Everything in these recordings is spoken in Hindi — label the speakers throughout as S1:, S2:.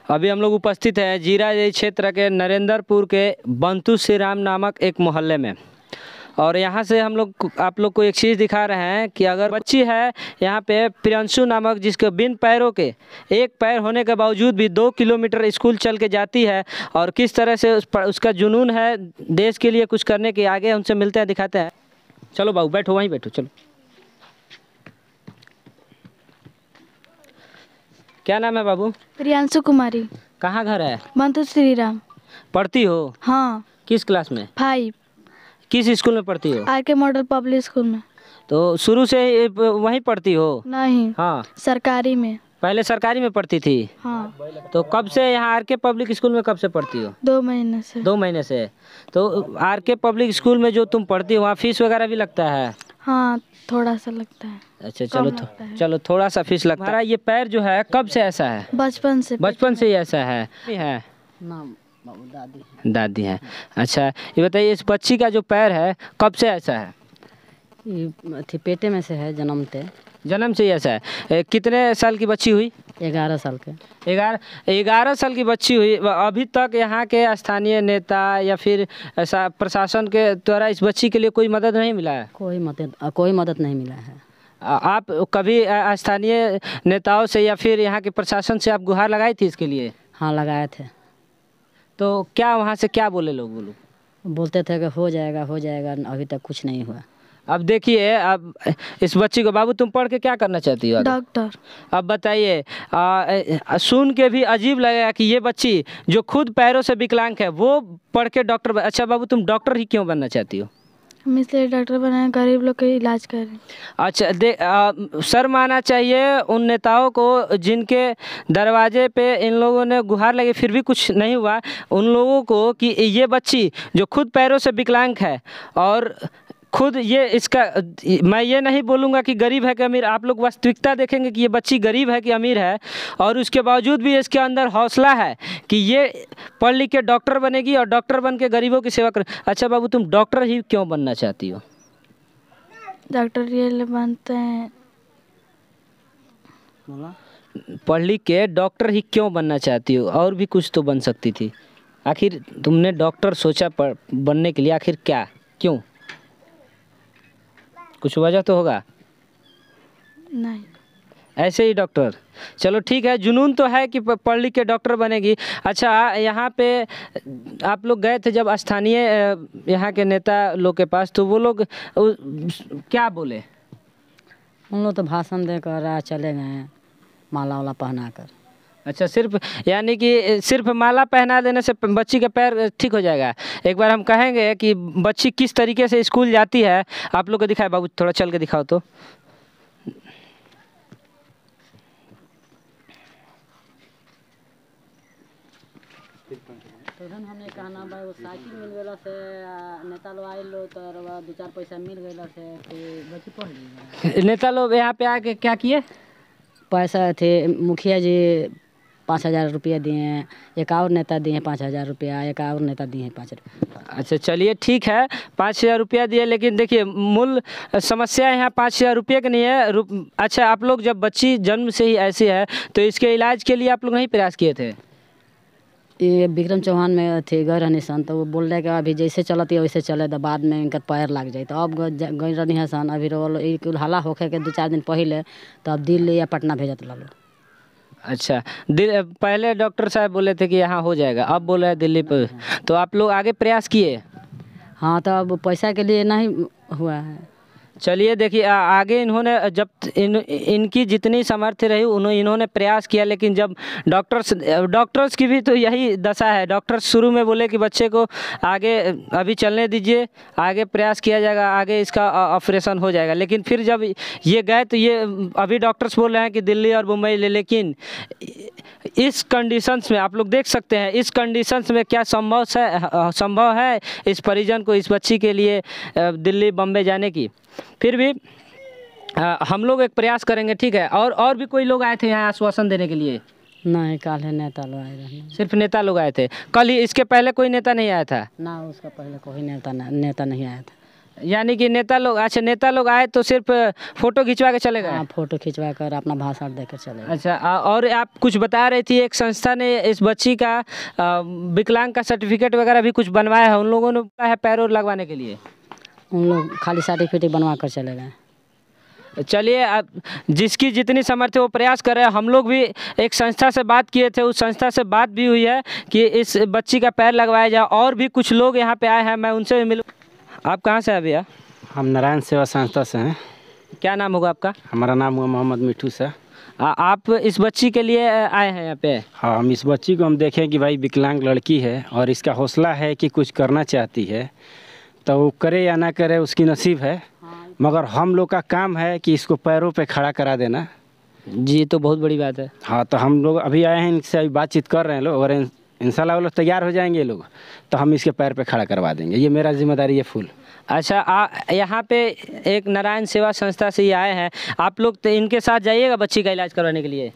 S1: अभी हम लोग उपस्थित हैं जीरा क्षेत्र के नरेंद्रपुर के बंतु श्री राम नामक एक मोहल्ले में। और यहाँ से हम लोग आप लोग को एक चीज़ दिखा रहे हैं कि अगर बच्ची है यहाँ पे प्रियंशु नामक, जिसके बिन पैरों के, एक पैर होने के बावजूद भी 2 किलोमीटर स्कूल चल के जाती है, और किस तरह से उसका जुनून है देश के लिए कुछ करने के। आगे उनसे मिलते हैं, दिखाते हैं। चलो बाबू बैठो, वहीं बैठो। चलो, क्या नाम है बाबू?
S2: प्रियांशु कुमारी।
S1: कहाँ घर है?
S2: बंतु श्री राम।
S1: पढ़ती हो?
S2: हाँ।
S1: किस क्लास में?
S2: 5।
S1: किस स्कूल में पढ़ती हो?
S2: आर के मॉडल पब्लिक स्कूल में।
S1: तो शुरू से वहीं पढ़ती हो?
S2: नहीं।
S1: हाँ,
S2: सरकारी में।
S1: पहले सरकारी में पढ़ती थी?
S2: हाँ।
S1: तो कब से यहाँ आर के पब्लिक स्कूल में कब से पढ़ती हो?
S2: 2 महीने से।
S1: 2 महीने से। तो आर के पब्लिक स्कूल में जो तुम पढ़ती हो वहाँ फीस वगैरह भी लगता है?
S2: हाँ, थोड़ा सा लगता है।
S1: अच्छा, चलो थोड़ा सा फीस लगता है। हमारा ये पैर जो है कब से ऐसा है?
S2: बचपन से।
S1: बचपन से ही ऐसा है?
S2: नाम
S1: दादी है। अच्छा, ये बताइए, इस बच्ची का जो पैर है कब से ऐसा है?
S3: ये पेटे में से है,
S1: जन्म से ही ऐसा है। कितने साल की बच्ची हुई?
S3: 11 साल के।
S1: 11 साल की बच्ची हुई। अभी तक यहाँ के स्थानीय नेता या फिर ऐसा प्रशासन के द्वारा इस बच्ची के लिए कोई मदद नहीं मिला है?
S3: कोई मदद नहीं मिला है।
S1: आप कभी स्थानीय नेताओं से या फिर यहाँ के प्रशासन से आप गुहार लगाई थी इसके लिए?
S3: हाँ, लगाए थे।
S1: तो क्या वहाँ से क्या बोले लोग?
S3: बोलते थे कि हो जाएगा, अभी तक कुछ नहीं हुआ।
S1: अब देखिए, अब इस बच्ची को, बाबू तुम पढ़ के क्या करना चाहती हो?
S2: डॉक्टर।
S1: अब बताइए, सुन के भी अजीब लगेगा कि ये बच्ची जो खुद पैरों से विकलांग है वो पढ़ के डॉक्टर। अच्छा बाबू, तुम डॉक्टर ही क्यों बनना चाहती हो?
S2: हम इसलिए डॉक्टर बनाए, गरीब लोग के इलाज करें।
S1: अच्छा, शर्म आना चाहिए उन नेताओं को जिनके दरवाजे पे इन लोगों ने गुहार लगी फिर भी कुछ नहीं हुआ। उन लोगों को कि ये बच्ची जो खुद पैरों से विकलांग है और खुद ये इसका, मैं ये नहीं बोलूँगा कि गरीब है कि अमीर, आप लोग वास्तविकता देखेंगे कि ये बच्ची गरीब है कि अमीर है, और उसके बावजूद भी इसके अंदर हौसला है कि ये पढ़ लिख के डॉक्टर बनेगी और डॉक्टर बन के गरीबों की सेवा कर। अच्छा बाबू, तुम डॉक्टर ही क्यों बनना चाहती हो?
S2: डॉक्टर ये बनते हैं।
S1: पढ़ लिख के डॉक्टर ही क्यों बनना चाहती हो? और भी कुछ तो बन सकती थी। आखिर तुमने डॉक्टर सोचा बनने के लिए, आखिर क्या, क्यों? कुछ वजह तो होगा?
S2: नहीं,
S1: ऐसे ही डॉक्टर। चलो ठीक है, जुनून तो है कि पढ़ लिख के डॉक्टर बनेगी। अच्छा, यहाँ पे आप लोग गए थे जब स्थानीय यहाँ के नेता लोग के पास, तो वो लोग क्या बोले?
S3: उन लोग तो भाषण देकर चले गए, माला वाला पहना कर।
S1: अच्छा, सिर्फ यानी कि सिर्फ माला पहना देने से बच्ची का पैर ठीक हो जाएगा? एक बार हम कहेंगे कि बच्ची किस तरीके से स्कूल जाती है, आप लोग को दिखाए। बाबू थोड़ा चल के दिखाओ तो।
S3: तो हमने कहना भाई वो साइकिल मिल गया से नेता लोग आए लो तो 2-4 पैसा मिल गया से बच्ची पढ़ ली।
S1: नेता लोग यहाँ पे आके क्या किए?
S3: पैसा थे, मुखिया जी 5,000 रुपया दिए, एक और नेता दिए 5,000 रुपया, एक और नेता दिए 5 रुपया।
S1: अच्छा चलिए ठीक है, 5,000 रुपया दिए, लेकिन देखिए मूल समस्या यहाँ 5,000 रुपये की नहीं है। अच्छा, आप लोग जब बच्ची जन्म से ही ऐसी है तो इसके इलाज के लिए आप लोग नहीं प्रयास किए थे?
S3: ये विक्रम चौहान में थे गए रहनी सन, तो वो बोल रहे कि अभी जैसे चलती है वैसे चले, तो बाद में इनका पैर लग जाए। तो अब गई रहनी है सन, अभी हला होके के 2-4 दिन पहले, तो अब दिल्ली या पटना भेजत ला लो।
S1: अच्छा, पहले डॉक्टर साहब बोले थे कि यहाँ हो जाएगा, अब बोले हैं दिल्ली पर। तो आप लोग आगे प्रयास किए?
S3: हाँ, तो अब पैसा के लिए नहीं हुआ है।
S1: चलिए देखिए, आगे इन्होंने जब इनकी जितनी सामर्थ्य रही इन्होंने प्रयास किया, लेकिन जब डॉक्टर्स की भी तो यही दशा है। डॉक्टर्स शुरू में बोले कि बच्चे को आगे अभी चलने दीजिए, आगे प्रयास किया जाएगा, आगे इसका ऑपरेशन हो जाएगा। लेकिन फिर जब ये गए तो ये अभी डॉक्टर्स बोल रहे हैं कि दिल्ली और मुंबई ले। लेकिन इस कंडीशंस में आप लोग देख सकते हैं, इस कंडीशंस में क्या संभव है इस परिजन को, इस बच्ची के लिए दिल्ली बम्बई जाने की? फिर भी हम लोग एक प्रयास करेंगे, ठीक है? और भी कोई लोग आए थे यहाँ आश्वासन देने के लिए?
S3: नहीं, कल है नेता लोग आए रहे।
S1: सिर्फ नेता लोग आए थे कल ही? इसके पहले कोई नेता नहीं आया था?
S3: ना, उसका पहले कोई नेता नहीं आया था।
S1: यानी कि नेता लोग, अच्छा नेता लोग आए तो सिर्फ फोटो खिंचवा के चले गए?
S3: हाँ, फोटो खिंचवा कर अपना भाषण देकर चले गए।
S1: अच्छा और आप कुछ बता रही थी एक संस्था ने इस बच्ची का विकलांग का सर्टिफिकेट वगैरह भी कुछ बनवाया है, उन लोगों ने बोला है पैर और लगवाने के लिए?
S3: उन लोग खाली सर्टिफिकेट बनवा कर चले गए।
S1: चलिए, आप जिसकी जितनी सामर्थ्य वो प्रयास कर रहे हैं। हम लोग भी एक संस्था से बात किए थे, उस संस्था से बात भी हुई है कि इस बच्ची का पैर लगवाया जाए। और भी कुछ लोग यहाँ पे आए हैं, मैं उनसे भी मिलूँ। आप कहाँ से हैं भैया?
S4: हम नारायण सेवा संस्था से हैं।
S1: क्या नाम होगा आपका?
S4: हमारा नाम हुआ मोहम्मद मिठू से।
S1: आप इस बच्ची के लिए आए हैं यहाँ पे?
S4: हाँ, हम इस बच्ची को हम देखें कि भाई विकलांग लड़की है और इसका हौसला है कि कुछ करना चाहती है, तो वो करे या ना करे उसकी नसीब है, मगर हम लोग का काम है कि इसको पैरों पे खड़ा करा देना।
S1: जी, तो बहुत बड़ी बात है।
S4: हाँ, तो हम लोग अभी आए हैं, इनसे अभी बातचीत कर रहे हैं लोग, और इंशाल्लाह वो लोग तैयार हो जाएंगे लोग, तो हम इसके पैर पे खड़ा करवा देंगे। ये मेरा जिम्मेदारी है फुल।
S1: अच्छा, यहाँ पे एक नारायण सेवा संस्था से ही आए हैं आप लोग, तो इनके साथ जाइएगा बच्ची का इलाज करवाने के लिए?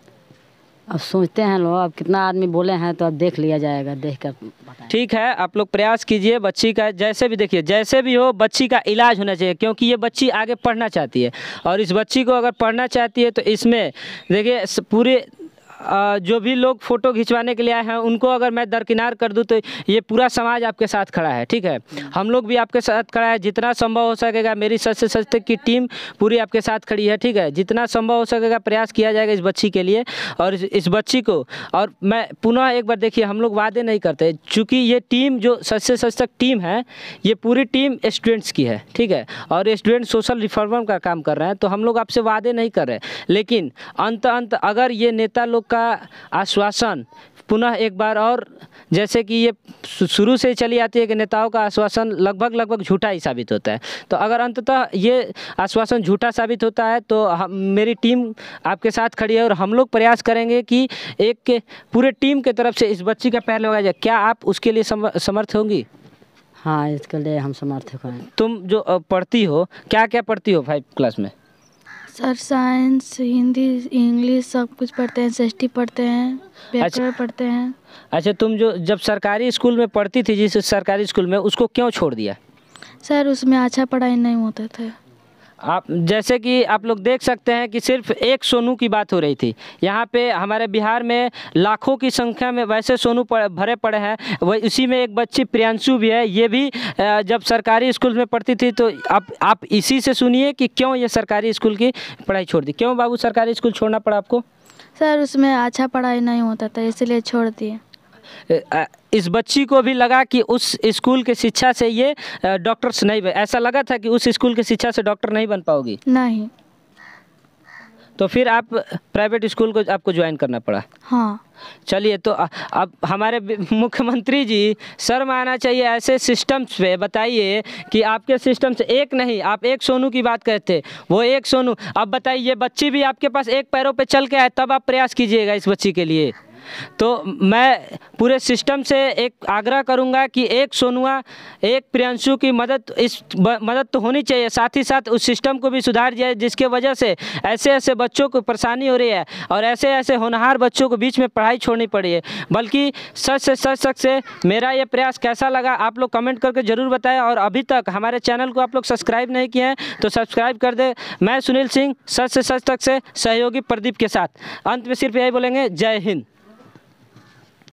S3: अब सोचते हैं लोग, अब कितना आदमी बोले हैं तो अब देख लिया जाएगा, देख कर बताएं।
S1: ठीक है, आप लोग प्रयास कीजिए बच्ची का, जैसे भी देखिए जैसे भी हो बच्ची का इलाज होना चाहिए, क्योंकि ये बच्ची आगे पढ़ना चाहती है। और इस बच्ची को अगर पढ़ना चाहती है तो इसमें देखिए पूरे जो भी लोग फ़ोटो खिंचवाने के लिए आए हैं उनको अगर मैं दरकिनार कर दूं तो ये पूरा समाज आपके साथ खड़ा है। ठीक है, हम लोग भी आपके साथ खड़ा है, जितना संभव हो सकेगा मेरी सच से सच तक की टीम पूरी आपके साथ खड़ी है। ठीक है, जितना संभव हो सकेगा प्रयास किया जाएगा इस बच्ची के लिए और इस बच्ची को। और मैं पुनः एक बार देखिए, हम लोग वादे नहीं करते, चूँकि ये टीम जो सच से सच तक टीम है, ये पूरी टीम स्टूडेंट्स की है। ठीक है, और स्टूडेंट सोशल रिफॉर्म का काम कर रहे हैं, तो हम लोग आपसे वादे नहीं कर रहे, लेकिन अंत अगर ये नेता लोग का आश्वासन पुनः एक बार, और जैसे कि ये शुरू से चली आती है कि नेताओं का आश्वासन लगभग झूठा ही साबित होता है, तो अगर अंततः ये आश्वासन झूठा साबित होता है तो मेरी टीम आपके साथ खड़ी है और हम लोग प्रयास करेंगे कि एक पूरे टीम के तरफ से इस बच्ची का पैर लगाया जाए। क्या आप उसके लिए समर्थ होंगी?
S3: हाँ, इसके लिए हम समर्थक हैं।
S1: तुम जो पढ़ती हो, क्या क्या पढ़ती हो 5 क्लास में?
S2: सर साइंस, हिंदी, इंग्लिश सब कुछ पढ़ते हैं, एसएसटी पढ़ते हैं, व्याकरण पढ़ते हैं।
S1: अच्छा, तुम जो जब सरकारी स्कूल में पढ़ती थी, जिस सरकारी स्कूल में, उसको क्यों छोड़ दिया?
S2: सर उसमें अच्छा पढ़ाई नहीं होता था।
S1: आप जैसे कि आप लोग देख सकते हैं कि सिर्फ एक सोनू की बात हो रही थी। यहाँ पे हमारे बिहार में लाखों की संख्या में वैसे सोनू भरे पड़े हैं, वही उसी में एक बच्ची प्रियांशु भी है। ये भी जब सरकारी स्कूल में पढ़ती थी, तो आप इसी से सुनिए कि क्यों ये सरकारी स्कूल की पढ़ाई छोड़ दी। क्यों बाबू सरकारी स्कूल छोड़ना पड़ा आपको?
S2: सर उसमें अच्छा पढ़ाई नहीं होता था, इसलिए छोड़ दिए।
S1: इस बच्ची को भी लगा कि उस स्कूल के शिक्षा से ये डॉक्टर्स नहीं बन, ऐसा लगा था कि उस स्कूल की शिक्षा से डॉक्टर नहीं बन पाओगी?
S2: नहीं।
S1: तो फिर आप प्राइवेट स्कूल को आपको ज्वाइन करना पड़ा?
S2: हाँ।
S1: चलिए, तो अब हमारे मुख्यमंत्री जी शर्म आना चाहिए ऐसे सिस्टम्स पे। बताइए कि आपके सिस्टम से एक नहीं, आप एक सोनू की बात करते, वो एक सोनू। अब बताइए, ये बच्ची भी आपके पास एक पैरों पे चल के आए, तब आप प्रयास कीजिएगा इस बच्ची के लिए। तो मैं पूरे सिस्टम से एक आग्रह करूंगा कि एक सोनुआ, एक प्रियांशु की मदद तो होनी चाहिए, साथ ही साथ उस सिस्टम को भी सुधार जाए जिसके वजह से ऐसे ऐसे बच्चों को परेशानी हो रही है और ऐसे ऐसे होनहार बच्चों को बीच में पढ़ाई छोड़नी पड़ी है। बल्कि सच से मेरा ये प्रयास कैसा लगा आप लोग कमेंट करके ज़रूर बताएं, और अभी तक हमारे चैनल को आप लोग सब्सक्राइब नहीं किए हैं तो सब्सक्राइब कर दे। मैं सुनील सिंह, सच से सच तक से सहयोगी प्रदीप के साथ अंत में सिर्फ यही बोलेंगे, जय हिंद।